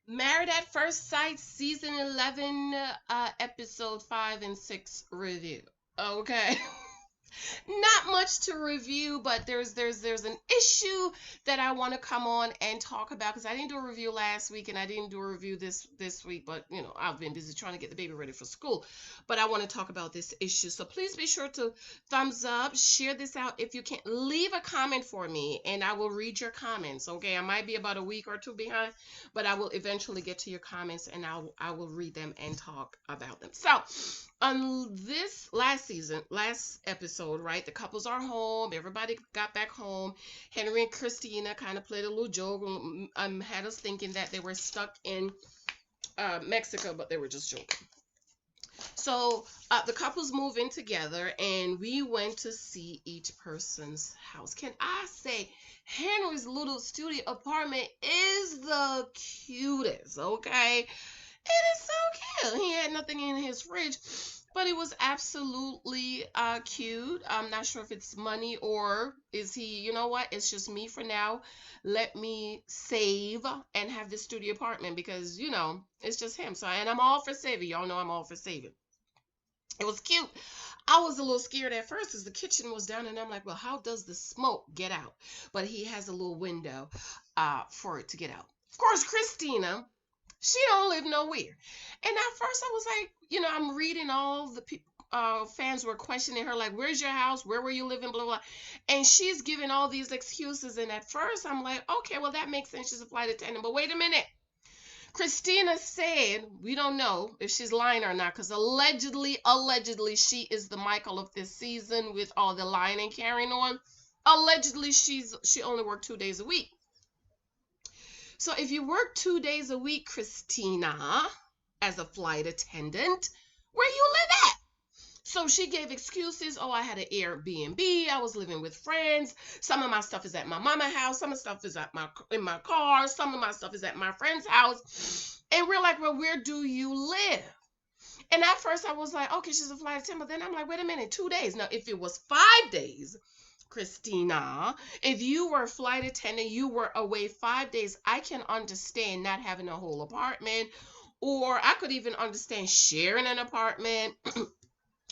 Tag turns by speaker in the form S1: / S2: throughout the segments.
S1: Married at First Sight, season 11, episode 5 and 6 review. Okay. Not much to review, but there's an issue that I want to come on and talk about because I didn't do a review last week and I didn't do a review this week, but I've been busy trying to get the baby ready for school. But I want to talk about this issue. So please be sure to thumbs up, share this out if you can. Leave a comment for me and I will read your comments. Okay, I might be about a week or two behind, but I will eventually get to your comments and I will read them and talk about them. So on this last episode, right? The couples are home. Everybody got back home. Henry and Christina kind of played a little joke, had us thinking that they were stuck in Mexico, but they were just joking. So the couples move in together, and we went to see each person's house. Can I say, Henry's little studio apartment is the cutest, okay? It is so cute. He had nothing in his fridge, but it was absolutely cute. I'm not sure if it's money or is he, you know what? It's just me for now. Let me save and have this studio apartment because, it's just him. So, and I'm all for saving. Y'all know I'm all for saving. It was cute. I was a little scared at first because the kitchen was down and I'm like, well, how does the smoke get out? But he has a little window for it to get out. Of course, Christina, she don't live nowhere. And at first I was like, I'm reading all the people, fans were questioning her, like, where's your house? Where were you living? Blah, blah. And she's giving all these excuses. And at first I'm like, okay, well, that makes sense. She's a flight attendant. But wait a minute. Christina said, we don't know if she's lying or not, because allegedly, she is the Michael of this season with all the lying and carrying on. Allegedly, she only worked 2 days a week. So if you work 2 days a week, Christina, as a flight attendant, where you live at? So she gave excuses. Oh, I had an Airbnb. I was living with friends. Some of my stuff is at my mama's house. Some of the stuff is in my car. Some of my stuff is at my friend's house. And we're like, well, where do you live? And at first I was like, okay, she's a flight attendant. But then I'm like, wait a minute, 2 days. Now, if it was 5 days, Christina, if you were a flight attendant, you were away 5 days, I can understand not having a whole apartment, or I could even understand sharing an apartment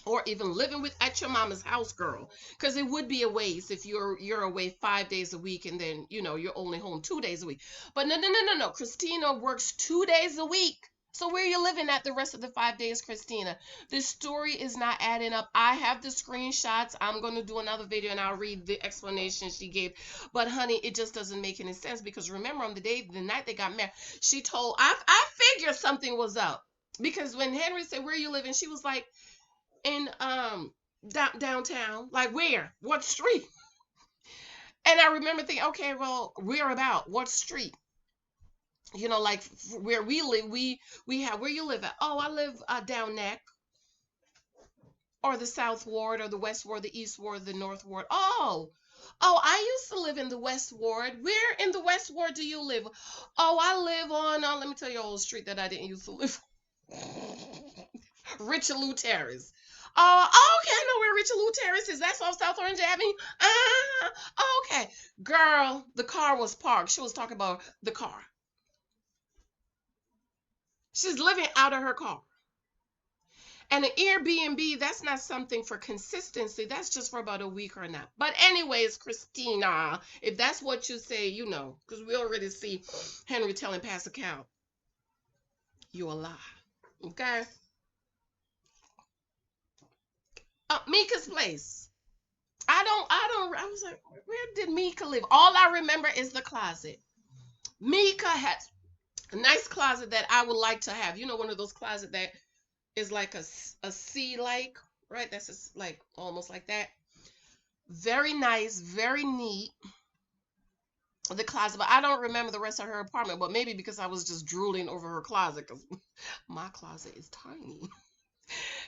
S1: or even living at your mama's house, girl, because it would be a waste if you're away 5 days a week and then you're only home 2 days a week. But no, Christina works 2 days a week. So where are you living at the rest of the 5 days, Christina? This story is not adding up. I have the screenshots. I'm going to do another video and I'll read the explanation she gave. But honey, it just doesn't make any sense because remember on the night they got married, she told, I figured something was up. Because when Henry said, where are you living? She was like, in downtown. Like where? What street? And I remember thinking, okay, well, where about? What street? Like where we live, we have, where you live at? Oh, I live down Neck, or the South Ward, or the West Ward, the East Ward, the North Ward. Oh, I used to live in the West Ward. Where in the West Ward do you live? Oh, I live on, let me tell you a old street that I didn't used to live on. Richelieu Terrace. Oh, okay, I know where Richelieu Terrace is. That's off South Orange Avenue. Okay. Girl, the car was parked. She was talking about the car. She's living out of her car. And an Airbnb, that's not something for consistency. That's just for about a week or not. But anyways, Christina, if that's what you say, because we already see Henry telling Pastor Cal, you a lie. Okay? Mika's place. I was like, where did Mika live? All I remember is the closet. Mika has a nice closet that I would like to have. One of those closets that is like a C-like, right? That's just like almost like that. Very nice, very neat. The closet, but I don't remember the rest of her apartment, but maybe because I was just drooling over her closet because my closet is tiny.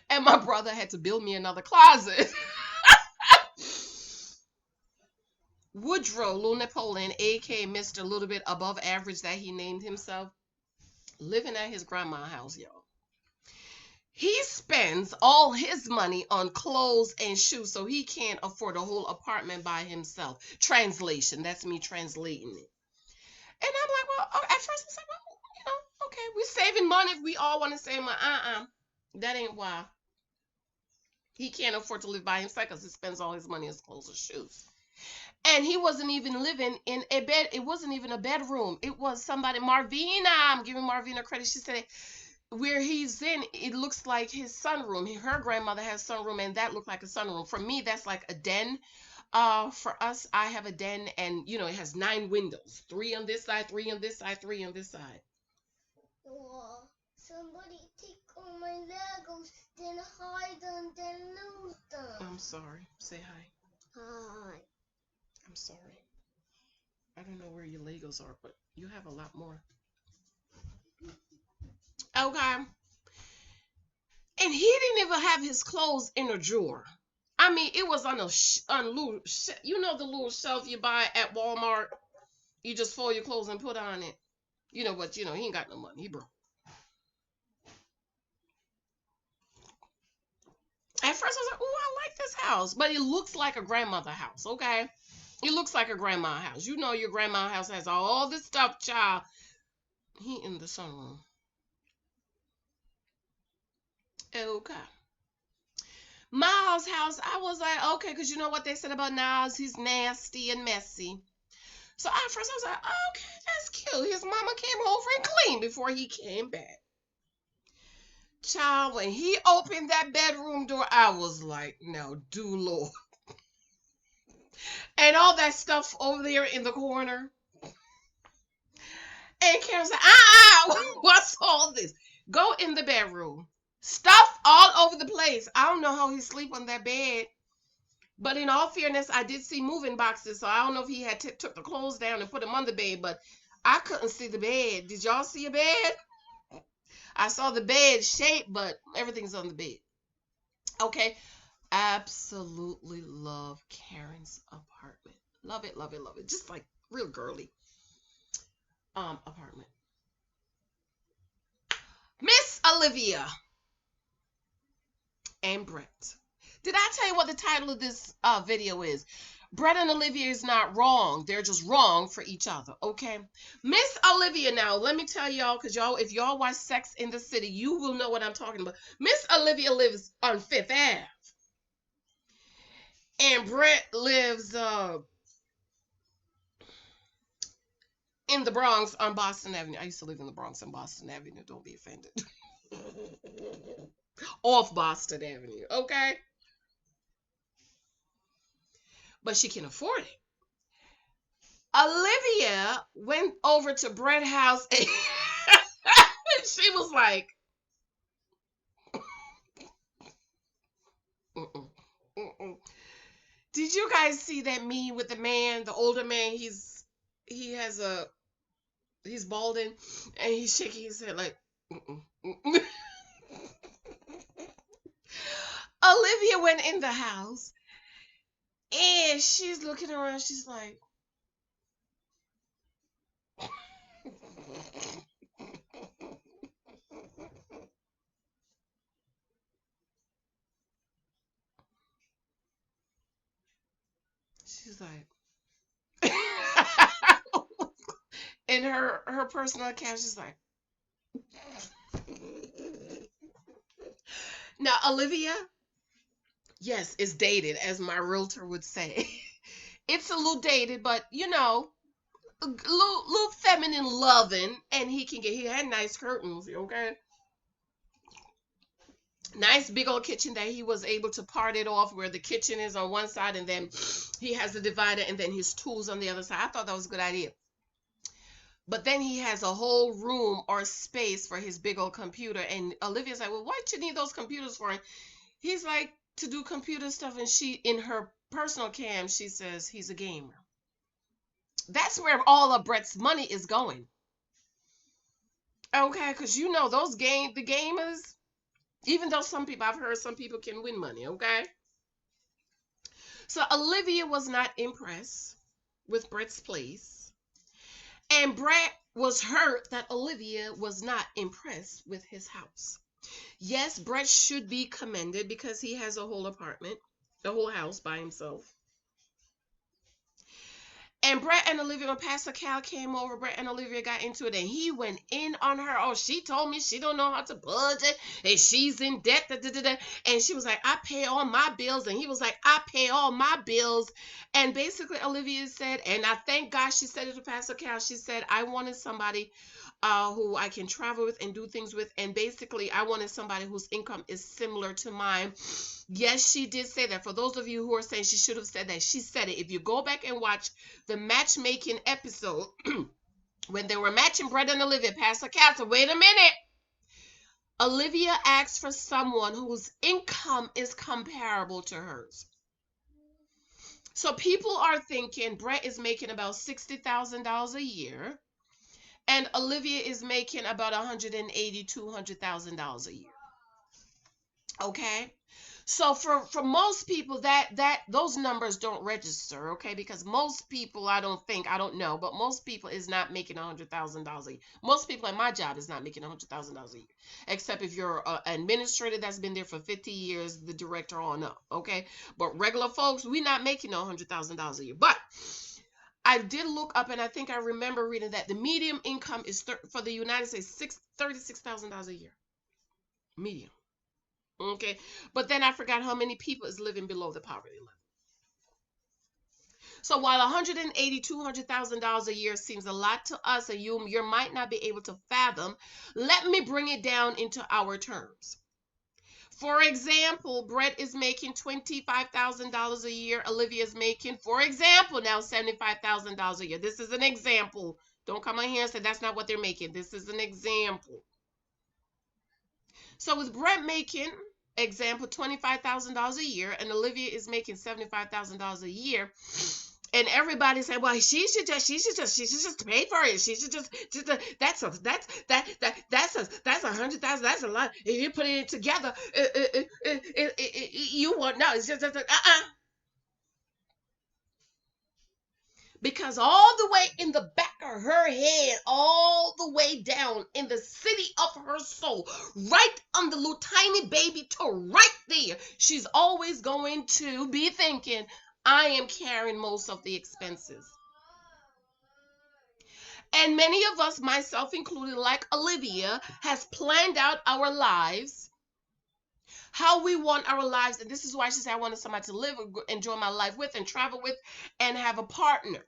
S1: And my brother had to build me another closet. Woodrow Lou Napoleon, aka Mr. Little Bit Above Average that he named himself, living at his grandma's house, y'all. He spends all his money on clothes and shoes, so he can't afford a whole apartment by himself. Translation, that's me translating it. And I'm like, well, at first I was like, well, saving money if we all want to save money. That ain't why. He can't afford to live by himself because he spends all his money on his clothes and shoes. And he wasn't even living in a bed. It wasn't even a bedroom. It was somebody, Marvina. I'm giving Marvina credit. She said where he's in, it looks like his sunroom. Her grandmother has sunroom, and that looked like a sunroom. For me, that's like a den. For us, I have a den, and you know, it has 9 windows. 3 on this side, 3 on this side, 3 on this side.
S2: Oh, somebody take all my Legos, then hide them, then lose them.
S1: I'm sorry. Say hi.
S2: Hi.
S1: I'm sorry. I don't know where your Legos are, but you have a lot more. Okay. And he didn't even have his clothes in a drawer. I mean, it was on a little, you know, the little shelf you buy at Walmart. You just fold your clothes and put on it. You know, but you know, he ain't got no money. He broke. At first, I was like, "Oh, I like this house," but it looks like a grandmother house. Okay, it looks like a grandma house. You know, your grandma house has all this stuff, child. He in the sunroom. Okay. Miles' house, I was like, okay, because you know what they said about Niles? He's nasty and messy. So at first I was like, okay, that's cute. His mama came over and cleaned before he came back. Child, when he opened that bedroom door, I was like, no, do Lord. And all that stuff over there in the corner. And Karen said, what's all this? Go in the bedroom. Stuff all over the place. I don't know how he sleep on that bed. But in all fairness, I did see moving boxes, so I don't know if he had took the clothes down and put them on the bed, but I couldn't see the bed. Did y'all see a bed? I saw the bed shape, but everything's on the bed. Okay. Absolutely love Karen's apartment. Love it, love it, love it. Just like real girly apartment. Miss Olivia and Bret. Did I tell you what the title of this video is? Bret and Olivia is not wrong. They're just wrong for each other, okay? Miss Olivia, now, let me tell y'all, because y'all, if y'all watch Sex in the City, you will know what I'm talking about. Miss Olivia lives on 5th Ave. And Bret lives in the Bronx on Boston Avenue. I used to live in the Bronx on Boston Avenue. Don't be offended. Off Boston Avenue, okay? But she can afford it. Olivia went over to Bret's house and she was like, did you guys see that meme with the man, the older man? He's balding and he's shaking his head like, Olivia went in the house and she's looking around. She's like, she's like, in her personal account, she's like, now Olivia, yes, is dated, as my realtor would say. It's a little dated, but you know, a little feminine loving, and he had nice curtains, okay? Nice big old kitchen that he was able to part it off where the kitchen is on one side and then he has a divider and then his tools on the other side. I thought that was a good idea. But then he has a whole room or space for his big old computer. And Olivia's like, well, why'd you need those computers for? And he's like, to do computer stuff. And she, in her personal cam, she says he's a gamer. That's where all of Bret's money is going. Okay, because you know the gamers, even though I've heard some people can win money, okay? So Olivia was not impressed with Bret's place. And Bret was hurt that Olivia was not impressed with his house. Yes, Bret should be commended because he has a whole apartment, the whole house by himself. And Bret and Olivia, when Pastor Cal came over, Bret and Olivia got into it, and he went in on her. Oh, she told me she don't know how to budget, and she's in debt. Da, da, da, da. And she was like, I pay all my bills. And he was like, I pay all my bills. And basically, Olivia said, and I thank God she said it to Pastor Cal. She said, I wanted somebody who I can travel with and do things with. And basically, I wanted somebody whose income is similar to mine. Yes, she did say that. For those of you who are saying she should have said that, she said it. If you go back and watch the matchmaking episode, when they were matching Bret and Olivia, Pastor Castle, wait a minute. Olivia asked for someone whose income is comparable to hers. So people are thinking Bret is making about $60,000 a year, and Olivia is making about $180,000 to $200,000 a year. Okay? So for most people that those numbers don't register, okay? Because most people, I don't know, but most people is not making $100,000 a year. Most people at my job is not making $100,000 a year, except if you're an administrator that's been there for 50 years, the director on up, okay? But regular folks, we not making $100,000 a year. But I did look up, and I think I remember reading that the median income is for the United States $36,000 a year, median. Okay, but then I forgot how many people is living below the poverty level. So while $180,000 to $200,000 a year seems a lot to us, and you might not be able to fathom, let me bring it down into our terms. For example, Bret is making $25,000 a year. Olivia is making, for example, now $75,000 a year. This is an example. Don't come on here and say that's not what they're making. This is an example. So with Bret making, example, $25,000 a year, and Olivia is making $75,000 a year, and everybody say, well, she should just pay for it. She should just that's $100,000. That's a lot. If you put it together, you won't know. It's just Because all the way in the back of her head, all the way down in the city of her soul, right on the little tiny baby toe, right there, she's always going to be thinking, I am carrying most of the expenses. And many of us, myself included, like Olivia, has planned out our lives, how we want our lives. And this is why she said, I wanted somebody to live, enjoy my life with, and travel with, and have a partner.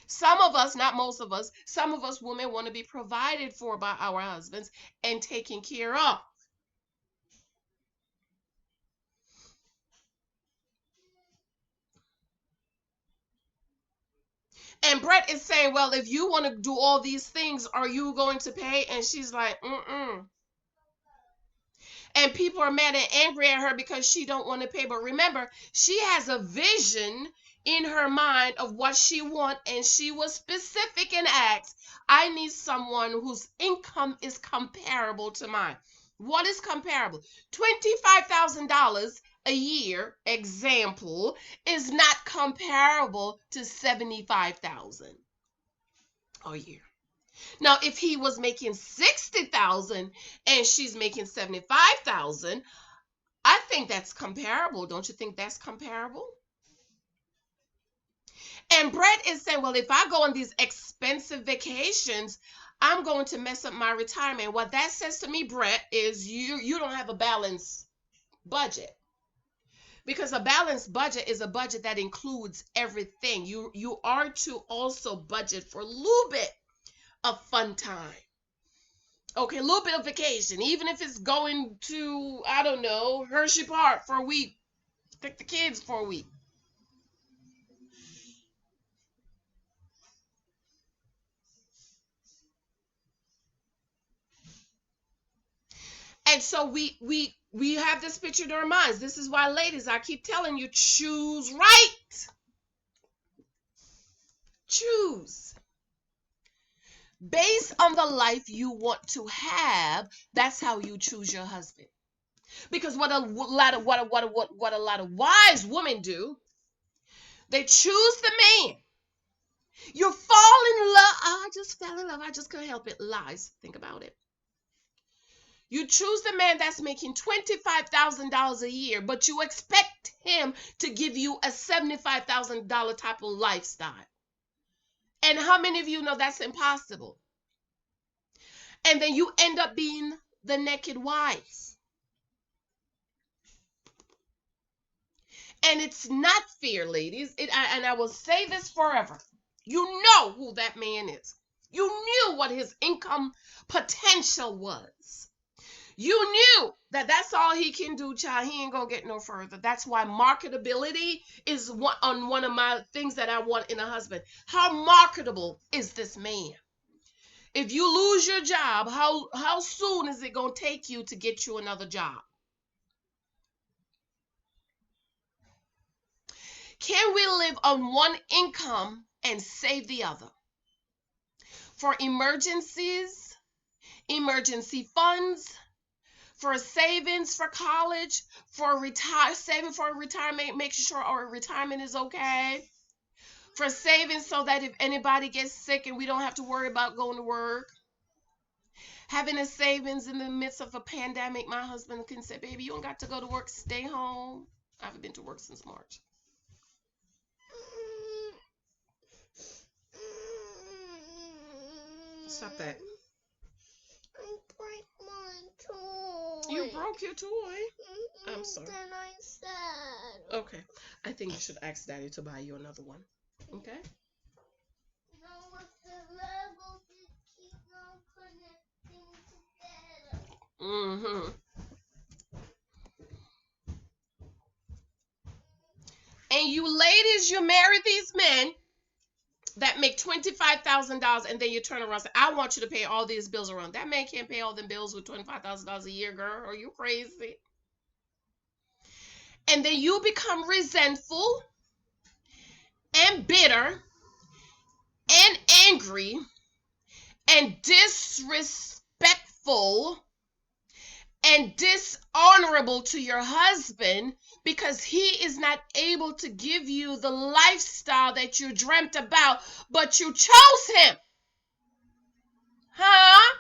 S1: Some of us, not most of us, some of us women want to be provided for by our husbands and taken care of. And Bret is saying, well, if you want to do all these things, are you going to pay? And she's like, mm-mm. And people are mad and angry at her because she don't want to pay. But remember, she has a vision in her mind of what she wants, and she was specific and asked, I need someone whose income is comparable to mine. What is comparable? $25,000 a year, example, is not comparable to $75,000 a year. Now, if he was making $60,000 and she's making $75,000, I think that's comparable. Don't you think that's comparable? And Bret is saying, well, if I go on these expensive vacations, I'm going to mess up my retirement. What that says to me, Bret, is you don't have a balanced budget. Because a balanced budget is a budget that includes everything. You are to also budget for a little bit of fun time. Okay, a little bit of vacation, even if it's going to, I don't know, Hershey Park for a week. Take the kids for a week. And so we have this picture in our minds. This is why, ladies, I keep telling you, choose right. Choose. Based on the life you want to have, that's how you choose your husband. Because what a lot of wise women do, they choose the man. You fall in love. Oh, I just fell in love. I just couldn't help it. Lies. Think about it. You choose the man that's making $25,000 a year, but you expect him to give you a $75,000 type of lifestyle. And how many of you know that's impossible? And then you end up being the naked wife. And it's not fair, ladies. And I will say this forever. You know who that man is. You knew what his income potential was. You knew that that's all he can do, child. He ain't gonna get no further. That's why marketability is one of my things that I want in a husband. How marketable is this man? If you lose your job, how soon is it gonna take you to get you another job? Can we live on one income and save the other? For emergencies, emergency funds, for savings for college, for saving for retirement, making sure our retirement is okay, for savings so that if anybody gets sick and we don't have to worry about going to work, having a savings in the midst of a pandemic. My husband can say, baby, you don't got to go to work, stay home. I haven't been to work since March. Stop that.
S2: I broke my toy.
S1: You broke your toy? I'm sorry.
S2: Then I said.
S1: Okay. I think you should ask Daddy to buy you another one. Okay?
S2: No, with the Legos, you keep on connecting together.
S1: And you ladies, you marry these men that make $25,000 and then you turn around and say, I want you to pay all these bills around. That man can't pay all them bills with $25,000 a year, girl. Are you crazy? And then you become resentful and bitter and angry and disrespectful and dishonorable to your husband because he is not able to give you the lifestyle that you dreamt about, but you chose him. Huh?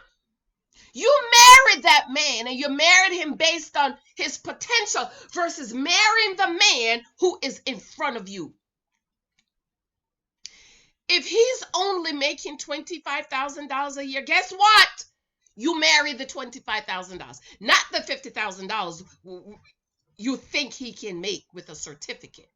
S1: You married that man and you married him based on his potential versus marrying the man who is in front of you. If he's only making $25,000 a year, guess what? You marry the $25,000, not the $50,000 you think he can make with a certificate.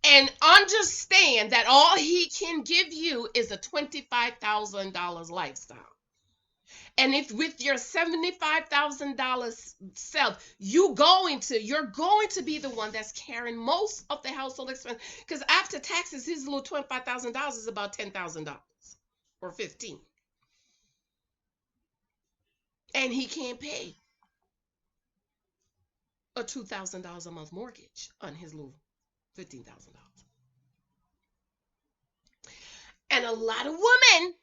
S1: And understand that all he can give you is a $25,000 lifestyle. And if with your $75,000 self, you're going to be the one that's carrying most of the household expense. Because after taxes, his little $25,000 is about $10,000 or $15,000. And he can't pay a $2,000 a month mortgage on his little $15,000. And a lot of women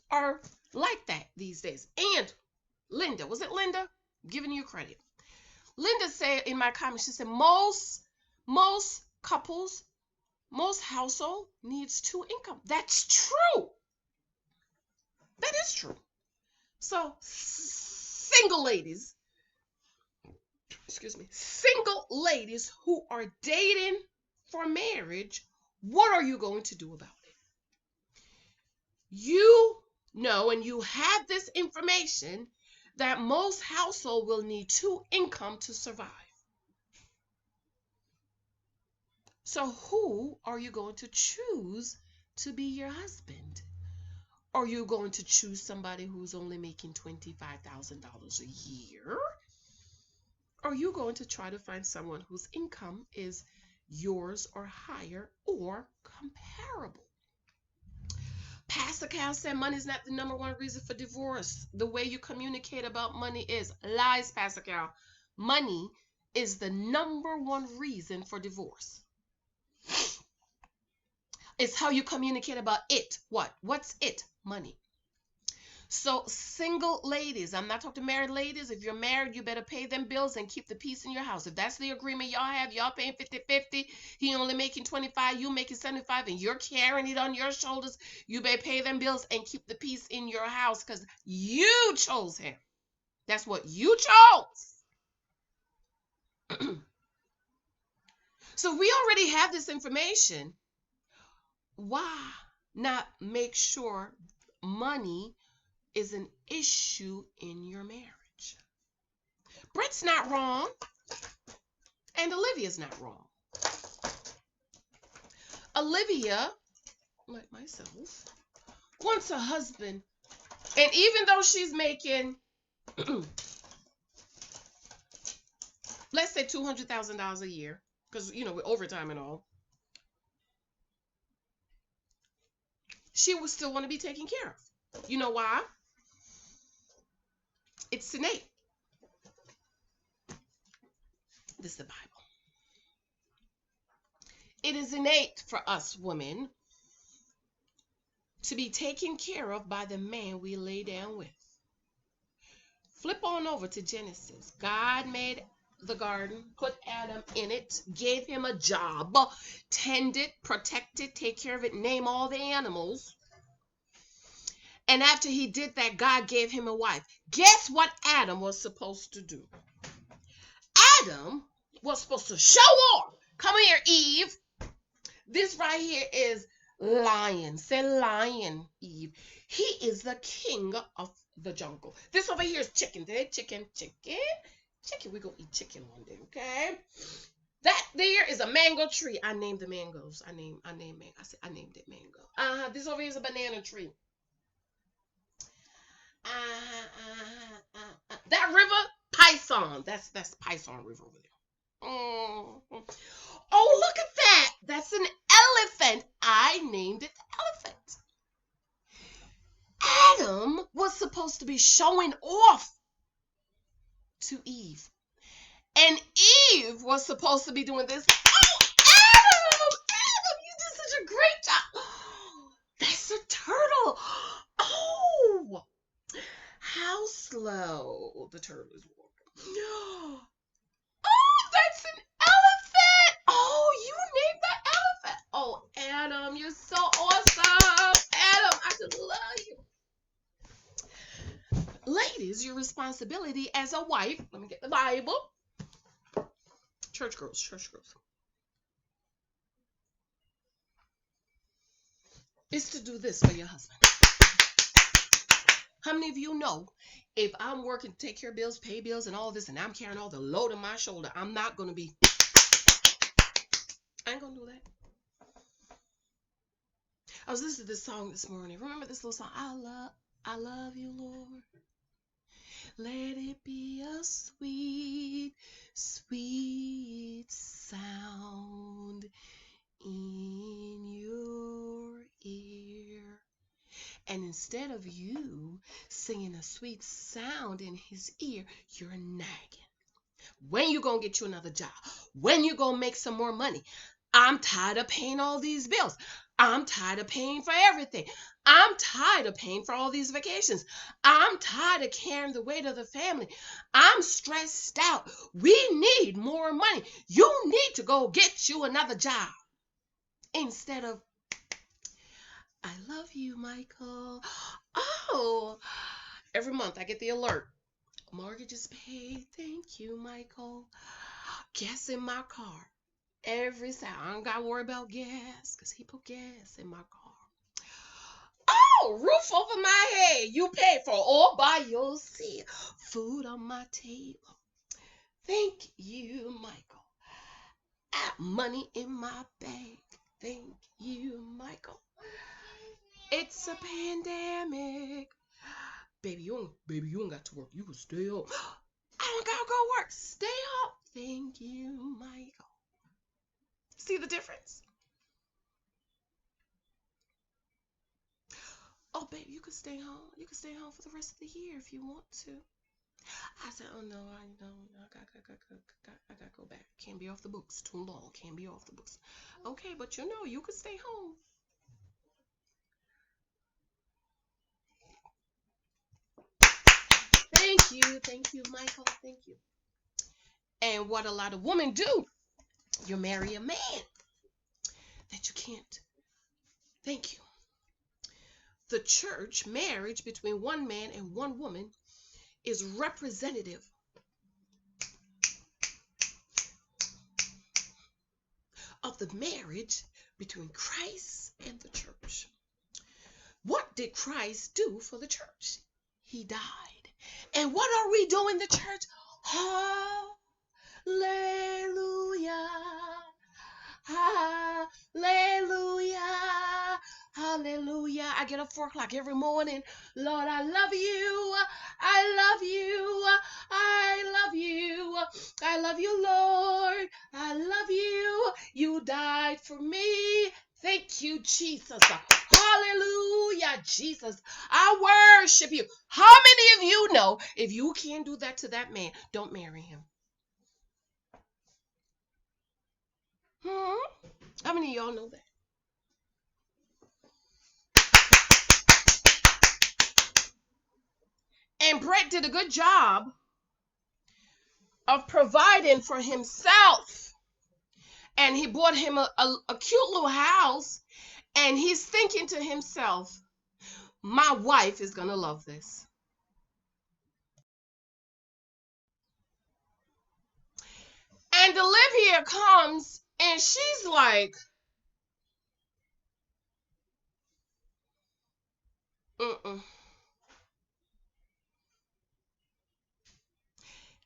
S1: are like that these days. And Linda, was it Linda? I'm giving you credit. Linda said in my comments, she said most couples, most household needs 2 income. That's true. That is true. So single ladies who are dating for marriage, what are you going to do about it? You know, and you have this information that most households will need 2 income to survive. So who are you going to choose to be your husband? Are you going to choose somebody who's only making $25,000 a year? Are you going to try to find someone whose income is yours or higher or comparable? Pastor Cal said money is not the number one reason for divorce. The way you communicate about money is lies, Pastor Cal. Money is the number one reason for divorce. It's how you communicate about it. What? What's it? Money. So single ladies, I'm not talking to married ladies. If you're married, you better pay them bills and keep the peace in your house. If that's the agreement y'all have, y'all paying 50-50, he only making 25, you making 75, and you're carrying it on your shoulders, you better pay them bills and keep the peace in your house because you chose him. That's what you chose. So we already have this information. Why not make sure money is an issue in your marriage? Bret's not wrong, and Olivia's not wrong. Olivia, like myself, wants a husband, and even though she's making, let's say $200,000 a year, because with overtime and all, she would still want to be taken care of. You know why? It's innate. This is the Bible. It is innate for us women to be taken care of by the man we lay down with. Flip on over to Genesis. God made the garden, put Adam in it, gave him a job, tend it, protect it, take care of it, name all the animals. And after he did that, God gave him a wife. Guess what Adam was supposed to do? Adam was supposed to show off. Come here, Eve. This right here is lion. Say lion, Eve. He is the king of the jungle. This over here is chicken. Chicken. We're going to eat chicken one day, okay? That there is a mango tree. I named the mangoes. I named mango. I named it mango. This over here is a banana tree. That river, Python. That's Python River over there. Oh, look at that. That's an elephant. I named it elephant. Adam was supposed to be showing off to Eve. And Eve was supposed to be doing this. Oh, Adam, you did such a great job. Oh, that's a turtle. Oh, how slow the turtle is walking. Oh, that's an elephant. Oh, you named the elephant. Oh, Adam, you're so awesome. Adam, I just love you. Ladies, your responsibility as a wife, let me get the Bible. Church girls. Is to do this for your husband. How many of you know if I'm working to take care of bills, pay bills, and all this, and I'm carrying all the load on my shoulder, I'm not going to be, I ain't going to do that. I was listening to this song this morning. Remember this little song? I love you, Lord. Let it be a sweet, sweet sound in your ear. And instead of you singing a sweet sound in his ear, you're nagging. When you gonna get you another job? When you gonna make some more money? I'm tired of paying all these bills. I'm tired of paying for everything. I'm tired of paying for all these vacations. I'm tired of carrying the weight of the family. I'm stressed out. We need more money. You need to go get you another job. Instead of, I love you, Michael. Oh, every month I get the alert. Mortgage is paid. Thank you, Michael. Gas in my car. Every Saturday. I don't got to worry about gas because he put gas in my car. Oh, roof over my head. You pay for all by yourself. Food on my table. Thank you, Michael. Money in my bank. Thank you, Michael. It's a pandemic. Baby, you don't got to work. You can stay up. I don't got to go work. Stay up. Thank you, Michael. See the difference? Oh, baby, you can stay home. You can stay home for the rest of the year if you want to. I said, oh, no, I gotta go back. Can't be off the books. Too long. Can't be off the books. Okay, but you can stay home. Thank you, Michael. Thank you. And what a lot of women do, you marry a man that you can't. Thank you. The church marriage between one man and one woman is representative of the marriage between Christ and the church. What did Christ do for the church? He died. And what are we doing, the church? Hallelujah. Hallelujah. Hallelujah. I get up 4 o'clock every morning. Lord, I love you. I love you. I love you. I love you, Lord. I love you. You died for me. Thank you, Jesus. Hallelujah, Jesus. I worship you. How many of you know if you can't do that to that man, don't marry him? How many of y'all know that? And Bret did a good job of providing for himself. And he bought him a cute little house. And he's thinking to himself, my wife is going to love this. And Olivia comes and she's like,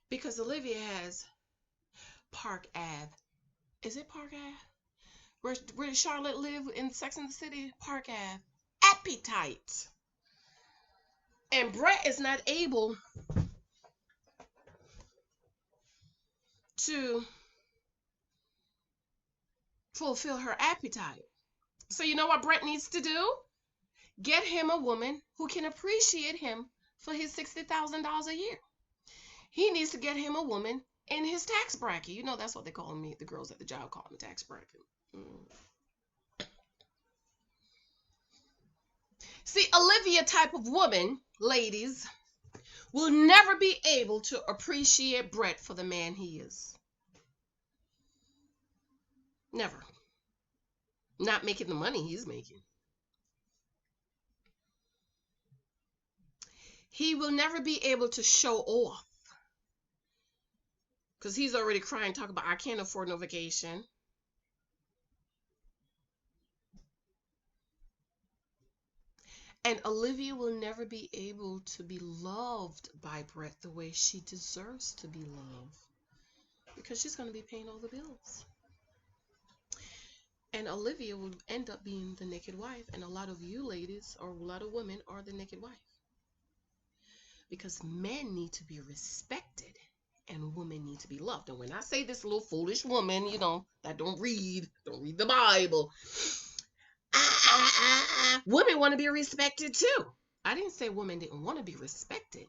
S1: because Olivia has Park Ave. Is it Park Ave? Where did Charlotte live in Sex and the City? Park Ave. Appetite. And Bret is not able to fulfill her appetite. So you know what Bret needs to do? Get him a woman who can appreciate him for his $60,000 a year. He needs to get him a woman in his tax bracket. You know that's what they call me. The girls at the job call me tax bracket. See, Olivia type of woman, ladies, will never be able to appreciate Bret for the man he is. Never. Not making the money he's making. He will never be able to show off. Because he's already crying, talking about, I can't afford no vacation. And Olivia will never be able to be loved by Bret the way she deserves to be loved. Because she's going to be paying all the bills. And Olivia will end up being the naked wife. And a lot of you ladies, or a lot of women, are the naked wife. Because men need to be respected. And women need to be loved. And when I say this little foolish woman, you know, that don't read the Bible. Women want to be respected too. I didn't say women didn't want to be respected.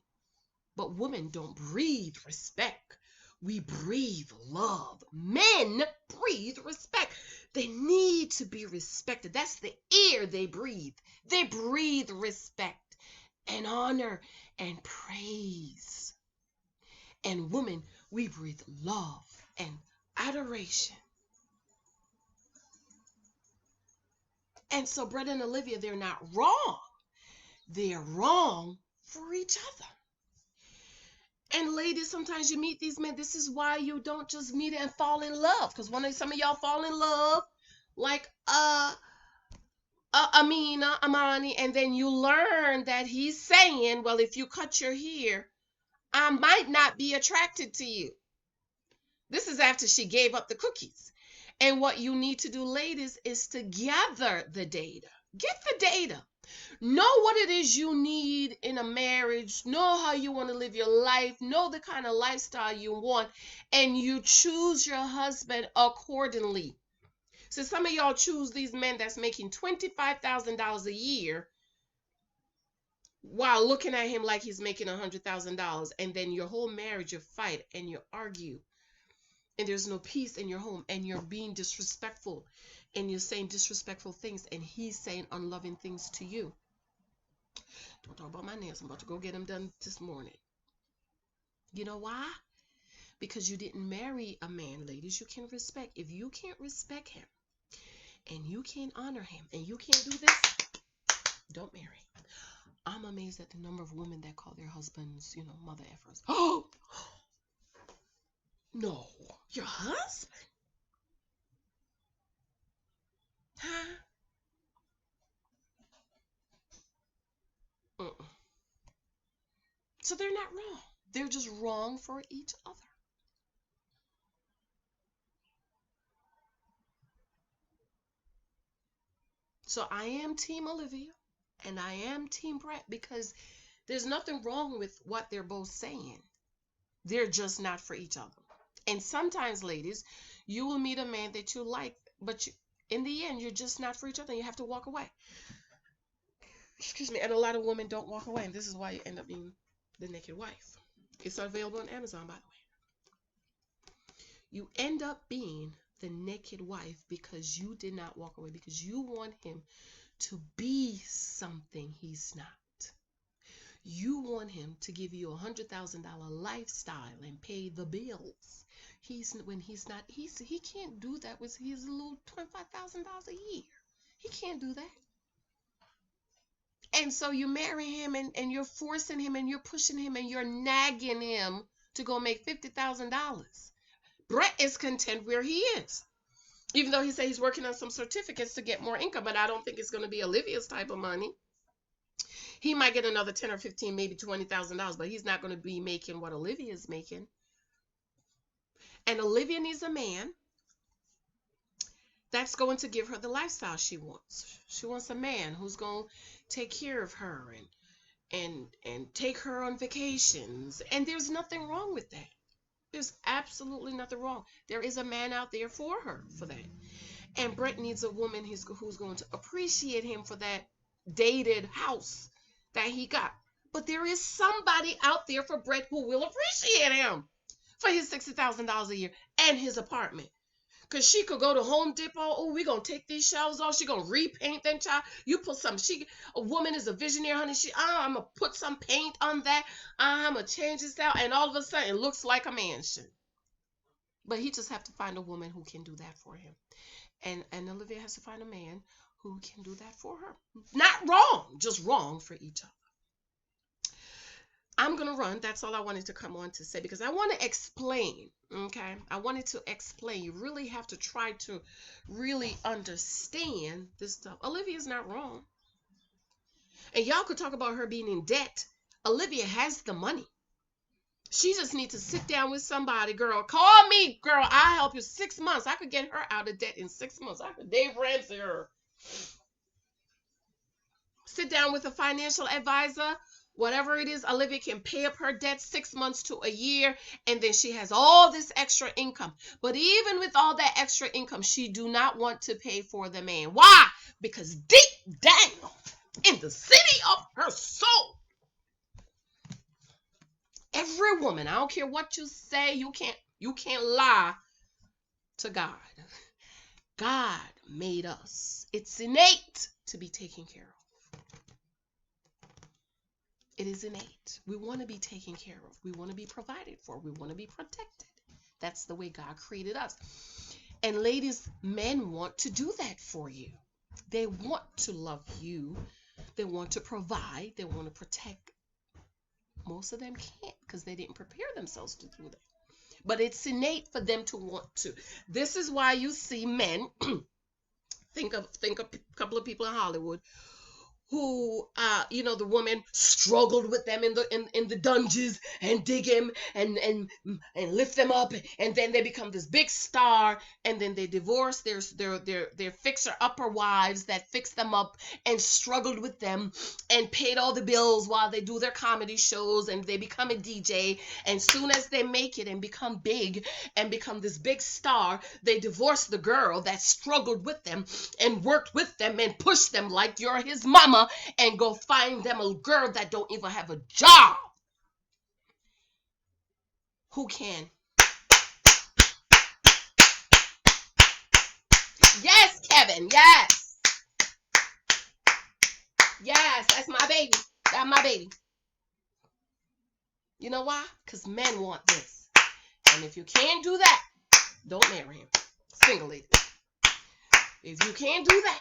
S1: But women don't breathe respect. We breathe love. Men breathe respect. They need to be respected. That's the air they breathe. They breathe respect and honor and praise. And women, we breathe love and adoration. And so Bret and Olivia, they're not wrong. They're wrong for each other. And ladies, sometimes you meet these men. This is why you don't just meet and fall in love. Because some of y'all fall in love like Amani, and then you learn that he's saying, well, if you cut your hair, I might not be attracted to you. This is after she gave up the cookies. And what you need to do, ladies, is to gather the data. Get the data. Know what it is you need in a marriage. Know how you want to live your life. Know the kind of lifestyle you want. And you choose your husband accordingly. So some of y'all choose these men that's making $25,000 a year while looking at him like he's making $100,000. And then your whole marriage, you fight and you argue. And there's no peace in your home. And you're being disrespectful. And you're saying disrespectful things. And he's saying unloving things to you. Don't talk about my nails. I'm about to go get them done this morning. You know why? Because you didn't marry a man, ladies, you can respect. If you can't respect him and you can't honor him and you can't do this, don't marry. I'm amazed at the number of women that call their husbands, mother effers. Oh, no, your husband? Huh? Mm-mm. So they're not wrong. They're just wrong for each other. So I am Team Olivia and I am Team Bret because there's nothing wrong with what they're both saying. They're just not for each other. And sometimes, ladies, you will meet a man that you like, but in the end, you're just not for each other and you have to walk away. Excuse me. And a lot of women don't walk away, and this is why you end up being the naked wife. It's available on Amazon, by the way. You end up being the naked wife because you did not walk away, because you want him to be something he's not. You want him to give you $100,000 lifestyle and pay the bills. He can't do that with his little $25,000 a year. He can't do that. And so you marry him and you're forcing him and you're pushing him and you're nagging him to go make $50,000. Bret is content where he is. Even though he says he's working on some certificates to get more income, but I don't think it's going to be Olivia's type of money. He might get another 10 or 15, maybe $20,000, but he's not going to be making what Olivia's making. And Olivia needs a man that's going to give her the lifestyle she wants. She wants a man who's going to take care of her and take her on vacations. And there's nothing wrong with that. There's absolutely nothing wrong. There is a man out there for her for that. And Bret needs a woman who's going to appreciate him for that dated house that he got. But there is somebody out there for Bret who will appreciate him for his $60,000 a year and his apartment. Because she could go to Home Depot. Oh, we're going to take these shelves off. She's going to repaint them, child. You put some, a woman is a visionary, honey. I'm going to put some paint on that. I'm going to change this out. And all of a sudden, it looks like a mansion. But he just have to find a woman who can do that for him. And Olivia has to find a man who can do that for her. Not wrong, just wrong for each other. I'm going to run. That's all I wanted to come on to say because I want to explain, okay? I wanted to explain. You really have to try to really understand this stuff. Olivia's not wrong. And y'all could talk about her being in debt. Olivia has the money. She just needs to sit down with somebody, girl. Call me, girl. I'll help you 6 months. I could get her out of debt in 6 months. I could Dave Ramsey her. Sit down with a financial advisor. Whatever it is, Olivia can pay up her debt 6 months to a year, and then she has all this extra income. But even with all that extra income, she do not want to pay for the man. Why? Because deep down in the city of her soul, every woman, I don't care what you say, you can't lie to God. God made us. It's innate to be taken care of. It is innate. We want to be taken care of. We want to be provided for. We want to be protected. That's the way God created us. And ladies, men want to do that for you. They want to love you. They want to provide. They want to protect. Most of them can't because they didn't prepare themselves to do that. But it's innate for them to want to. This is why you see men, think of a couple of people in Hollywood who, the woman struggled with them in the dungeons and dig him and lift them up, and then they become this big star, and then they divorce their fixer-upper wives that fixed them up and struggled with them and paid all the bills while they do their comedy shows, and they become a DJ, and soon as they make it and become big and become this big star, they divorce the girl that struggled with them and worked with them and pushed them like you're his mama, and go find them a girl that don't even have a job who can. Yes, Kevin, yes, that's my baby. That's my baby. You know why? Because men want this. And if you can't do that, don't marry him. Single lady. If you can't do that,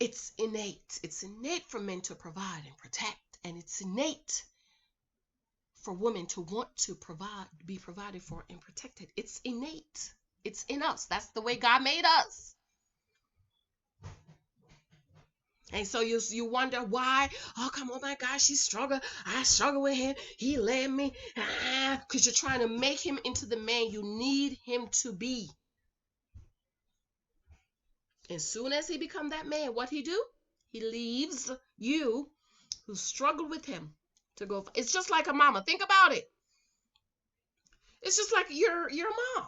S1: it's innate. It's innate for men to provide and protect. And it's innate for women to want to be provided for and protected. It's innate. It's in us. That's the way God made us. And so you wonder why. Oh, come on, my God, she struggled. I struggle with him. He led me. Because you're trying to make him into the man you need him to be. As soon as he become that man, what he do? He leaves you who struggled with him to go. It's just like a mama. Think about it. It's just like your mom.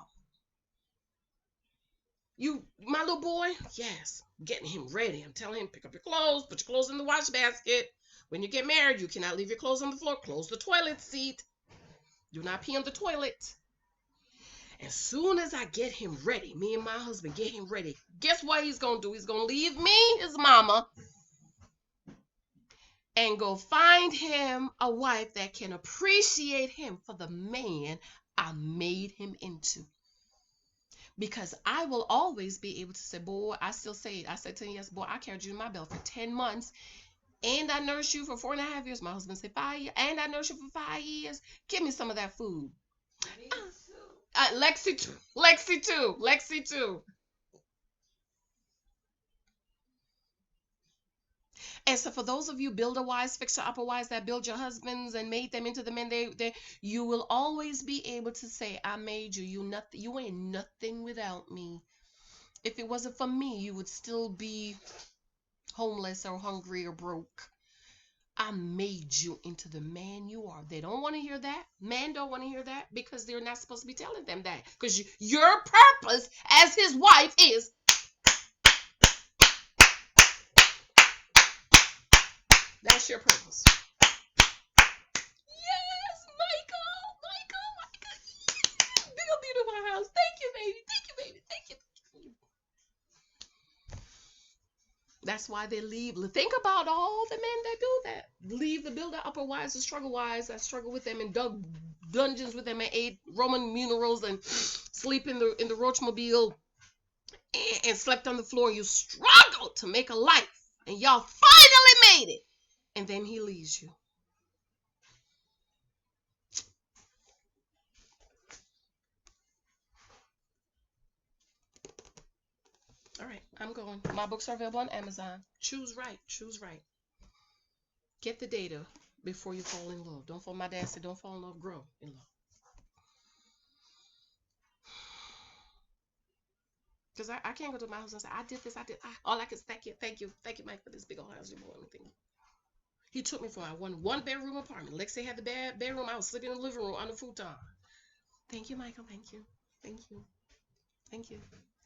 S1: My little boy, yes, getting him ready. I'm telling him, pick up your clothes, put your clothes in the wash basket. When you get married, you cannot leave your clothes on the floor. Close the toilet seat. Do not pee on the toilet. As soon as I get him ready, me and my husband get him ready, guess what he's going to do? He's going to leave me, his mama, and go find him a wife that can appreciate him for the man I made him into. Because I will always be able to say, boy, I said to him, yes, boy, I carried you in my belly for 10 months. And I nursed you for 4.5 years. My husband said 5 years. And I nursed you for 5 years. Give me some of that food. Lexi too. And so for those of you builder wives, fixer upper wives that build your husbands and made them into the men you will always be able to say, I made you. You ain't nothing without me. If it wasn't for me, you would still be homeless or hungry or broke. I made you into the man you are. They don't want to hear that. Men don't want to hear that because they're not supposed to be telling them that. Because your purpose as his wife is that's your purpose. Yes, Michael. Big old beautiful house. Thank you, baby. Thank you. That's why they leave. Think about all the men that do that. Leave the builder upper wives, the struggle wives that struggle with them and dug dungeons with them and ate Roman numerals and sleep in the Roachmobile and slept on the floor. You struggled to make a life and y'all finally made it. And then he leaves you. All right, I'm going. My books are available on Amazon. Choose right. Get the data before you fall in love. Don't fall. My dad said, don't fall in love, grow in love. Because I can't go to my house and say, I did this, all I can say, thank you, Mike, for this big old house you bought me. He took me from my one bedroom apartment. Lexi had the bedroom. I was sleeping in the living room on the futon. Thank you, Michael. Thank you.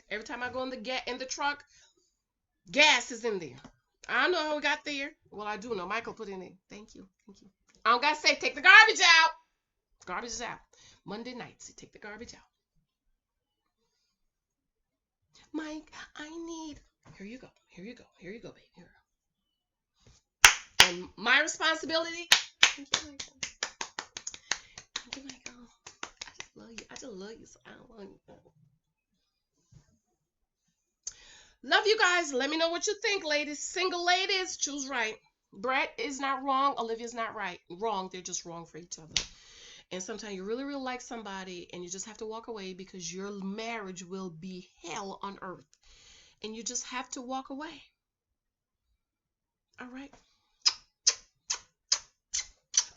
S1: Every time I go in the truck, gas is in there. I don't know how we got there. Well, I do know. Michael put in there. Thank you. I don't got to say, take the garbage out. Garbage is out. Monday nights, take the garbage out. Mike, I need. Here you go, baby. Here. And my responsibility. Thank you, Michael. I just love you. So I don't want you. Love you guys. Let me know what you think, ladies. Single ladies, choose right. Bret is not wrong. Olivia's not wrong. They're just wrong for each other. And sometimes you really, really like somebody and you just have to walk away because your marriage will be hell on earth. And you just have to walk away. All right.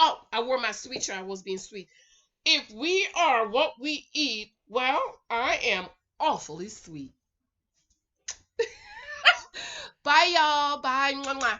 S1: Oh, I wore my sweet shirt. I was being sweet. If we are what we eat, well, I am awfully sweet. Bye, y'all. Bye. Mwah, mwah.